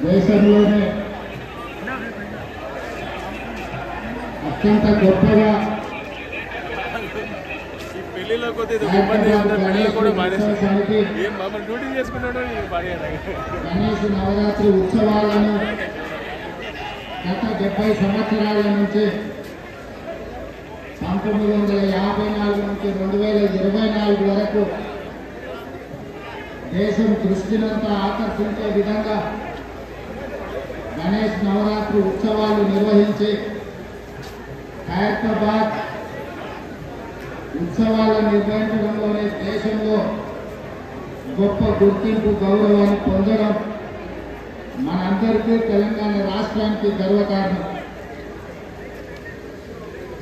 దేశంలోనే అత్యంత గొప్పగా గణేష్ నవరాత్రి ఉత్సవాలను గత 70 సంవత్సరాల నుంచి 1954 నుంచి 2024 వరకు దేశం దృష్టినంతా ఆకర్షించే విధంగా గణేష్ నవరాత్రి ఉత్సవాలు నిర్వహించి ఖైరతాబాద్ ఉత్సవాలను నిర్వహించడంలోనే దేశంలో గొప్ప గుర్తింపు గౌరవాన్ని పొందడం మనందరికీ తెలంగాణ రాష్ట్రానికి గర్వకారణం.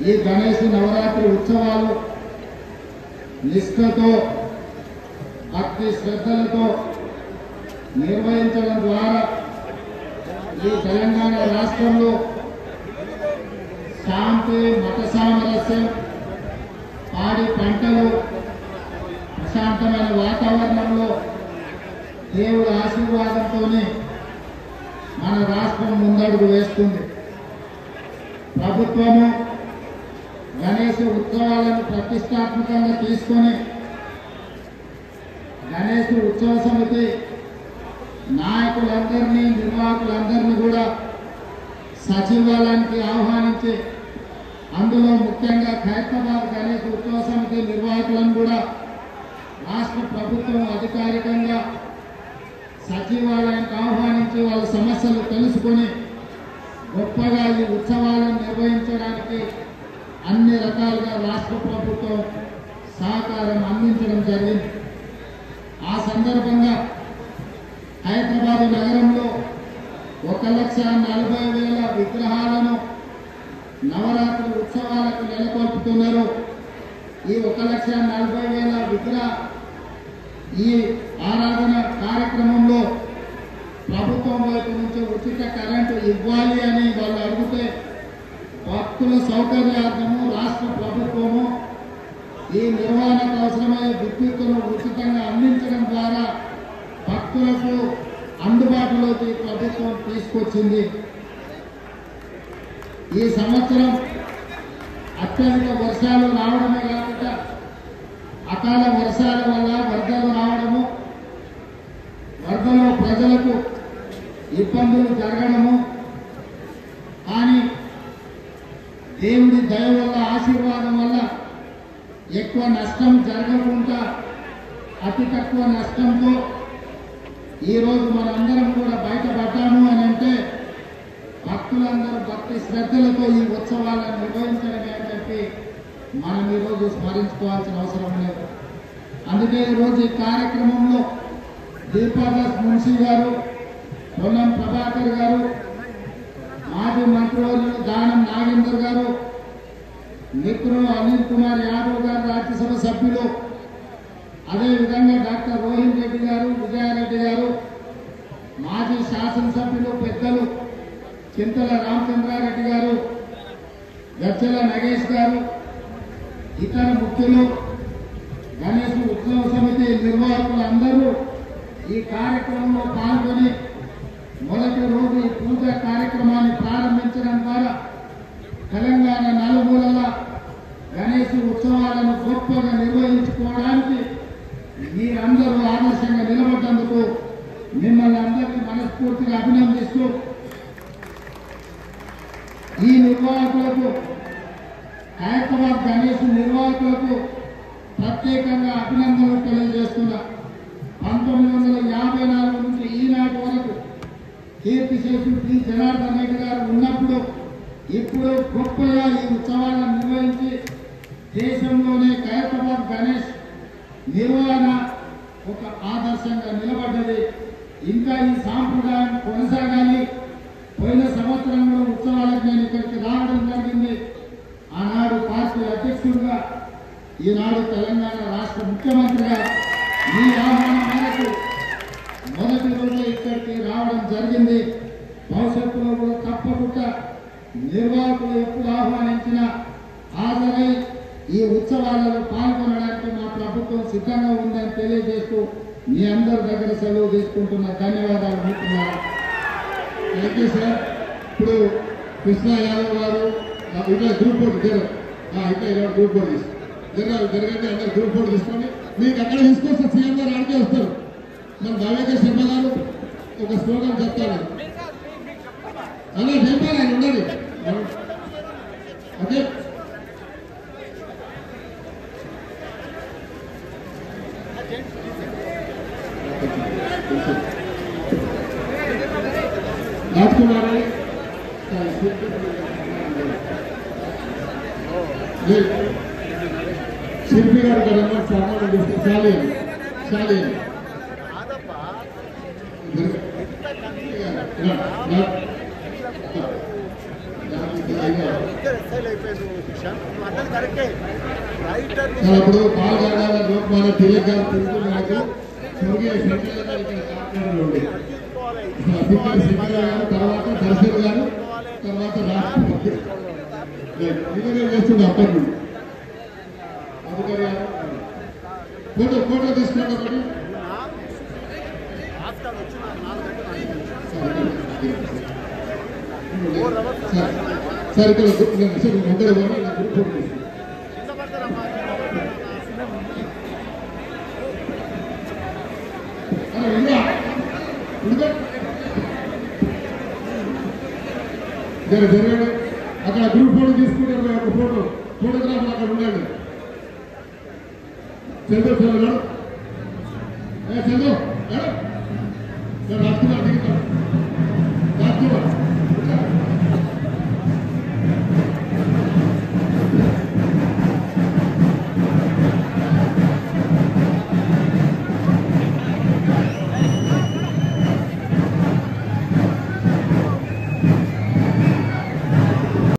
ఈ గణేష్ నవరాత్రి ఉత్సవాలు నిష్ఠతో భక్తి శ్రద్ధలతో నిర్వహించడం ద్వారా ఈ తెలంగాణ రాష్ట్రంలో శాంతి మత సామరస్యం పాడి పంటలు ప్రశాంతమైన వాతావరణంలో దేవుడి ఆశీర్వాదంతోనే మన రాష్ట్రం ముందడుగు వేస్తుంది. ప్రభుత్వము గణేష్ ఉత్సవాలను ప్రతిష్టాత్మకంగా తీసుకొని గణేష్ ఉత్సవ సమితి నాయకులందరినీ నిర్వాహకులందరినీ కూడా సచివాలయానికి ఆహ్వానించి అందులో ముఖ్యంగా ఖైరతాబాద్ గణేష్ ఉత్సవ సమితి నిర్వాహకులను కూడా రాష్ట్ర ప్రభుత్వం అధికారికంగా సచివాలయానికి ఆహ్వానించి వాళ్ళ సమస్యలు తెలుసుకొని గొప్పగా ఈ ఉత్సవాలను నిర్వహించడానికి అన్ని రకాలుగా రాష్ట్ర ప్రభుత్వం సహకారం అందించడం జరిగింది. ఆ సందర్భంగా హైదరాబాద్ నగరంలో 1,40,000 విగ్రహాలను నవరాత్రి ఉత్సవాలకు నెలకొల్పుతున్నారు. ఈ 1,40,000 విగ్రహ ఈ ఆరాధన కార్యక్రమంలో ప్రభుత్వం వైపు నుంచి ఉచిత కరెంటు ఇవ్వాలి అని వాళ్ళు అడిగితే భక్తుల సౌకర్యార్థము రాష్ట్ర ప్రభుత్వము ఈ నిర్వహణకు అవసరమయ్యే విద్యుత్తును ఉచితంగా అందించడం ద్వారా భక్తులకు అందుబాటులోకి ప్రభుత్వం తీసుకొచ్చింది. ఈ సంవత్సరం అత్యధిక వర్షాలు రావడమే కాకుండా అకాల వర్షాల వల్ల వరదలు రావడము, వరదలో ప్రజలకు ఇబ్బందులు జరగడము, కానీ దేవుడి దయ వల్ల ఆశీర్వాదం వల్ల ఎక్కువ నష్టం జరగకుండా అతి తక్కువ నష్టంతో ఈరోజు మనందరం కూడా బయటపడ్డాము అని అంటే భక్తులందరూ భక్తి శ్రద్ధలతో ఈ ఉత్సవాలను నిర్వహించడమే అని చెప్పి మనం ఈరోజు స్మరించుకోవాల్సిన అవసరం లేదు. అందుకే ఈరోజు ఈ కార్యక్రమంలో దీపాదాస్ మున్షి గారు, పొన్నం ప్రభాకర్ గారు, మాజీ మంత్రివర్యులు దానం నాగేందర్ గారు, మిత్రులు అనిల్ కుమార్ యాదవ్ గారు రాజ్యసభ సభ్యులు, అదేవిధంగా డాక్టర్ రోహిన్ రెడ్డి గారు, విజయారెడ్డి గారు, మాజీ శాసనసభ్యులు పెద్దలు చింతల రామచంద్రారెడ్డి గారు, గజ్జల నగేష్ గారు, ఇతర ముఖ్యులు, గణేష్ ఉత్సవ సమితి నిర్వాహకులు అందరూ ఈ కార్యక్రమంలో పాల్గొని మొదటి రోజు ఈ పూజా కార్యక్రమాన్ని ప్రారంభించడం ద్వారా తెలంగాణ నలుమూలల గణేష్ ఉత్సవాలను గొప్పగా నిర్వహించుకోవడానికి మీరందరూ ఆదర్శంగా నిలబడ్డందుకు మిమ్మల్ని అందరినీ మనస్ఫూర్తిగా అభినందిస్తూ ఈ నిర్వాహకులకు ఖైరతాబాద్ గణేష్ నిర్వాహకులకు ప్రత్యేకంగా అభినందనలు తెలియజేస్తున్నా. 1954 నుంచి ఈనాటి వరకు కీర్తిశేషుడు టి జనార్దన్ రెడ్డి గారు ఉన్నప్పుడు ఇప్పుడు గొప్పగా ఈ ఉత్సవాలను నిర్వహించి దేశంలోనే ఖైరతాబాద్ గణేష్ నిర్వహణ ఒక ఆదర్శంగా నిలబడ్డది. ఇంకా ఈ సాంప్రదాయం కొనసాగాలి. పోయిన సంవత్సరం కూడా ఉత్సవాలకు నేను ఇక్కడికి రావడం జరిగింది. ఆనాడు పార్టీ అధ్యక్షుడిగా, ఈనాడు తెలంగాణ రాష్ట్ర ముఖ్యమంత్రిగా మీ ఆహ్వానం మేరకు మొదటి రోజు ఇక్కడికి రావడం జరిగింది. భవిష్యత్తులో కూడా తప్పకుండా నిర్వాహకులు ఎప్పుడు ఆహ్వానించినా హాజరై ఈ ఉత్సవాలలో పాల్గొనడానికి మా ప్రభుత్వం సిద్ధంగా ఉందని తెలియజేస్తూ మీ అందరి దగ్గర సెలవు తీసుకుంటున్న ధన్యవాదాలు. Thank you sir. ఇప్పుడు కృష్ణ యాదవ్ గారు ఇట్లా గ్రూప్ ఫోటో ఇట్లా ఇలా గ్రూప్ ఫోటో తీసుకోండి. జరగండి అందరు గ్రూప్ ఫోటో తీసుకోండి. మీకు అక్కడ తీసుకొస్తే సీఎం గారు ఆడికే వస్తారు. మన భావేకర్ శర్మ గారు ఒక స్లోగన్ చెప్తారు. అలా చెప్పాలి ఆయన ఉండాలి. ఓకే రాజ్ కుమార్ శిల్పి గారు కదా సామాన్లు చేస్తే చాలే ఇప్పుడు పాల్గొనాల లోక్మాన తిలక్ గారు తెలుసుకున్నాక స్వర్గీయ శంకర్ గారు ఇక్కడ కాకినాడలో ఉండే తర్వాత దర్శన్ గారు తర్వాత రాష్ట్రపతి చేస్తుంది అప్పటి నుండి అందుకని ఫోటో తీసుకోండి ఒకటి సార్ ఇక్కడ ముందర ఫోటో జరగండి. అక్కడ గ్రూప్ ఫోటో తీసుకుంటారు. ఒక ఫోటోగ్రాఫర్ అక్కడ ఉండండి. చంద్ర చంద్ర చంద్ర రాష్ట్రంలో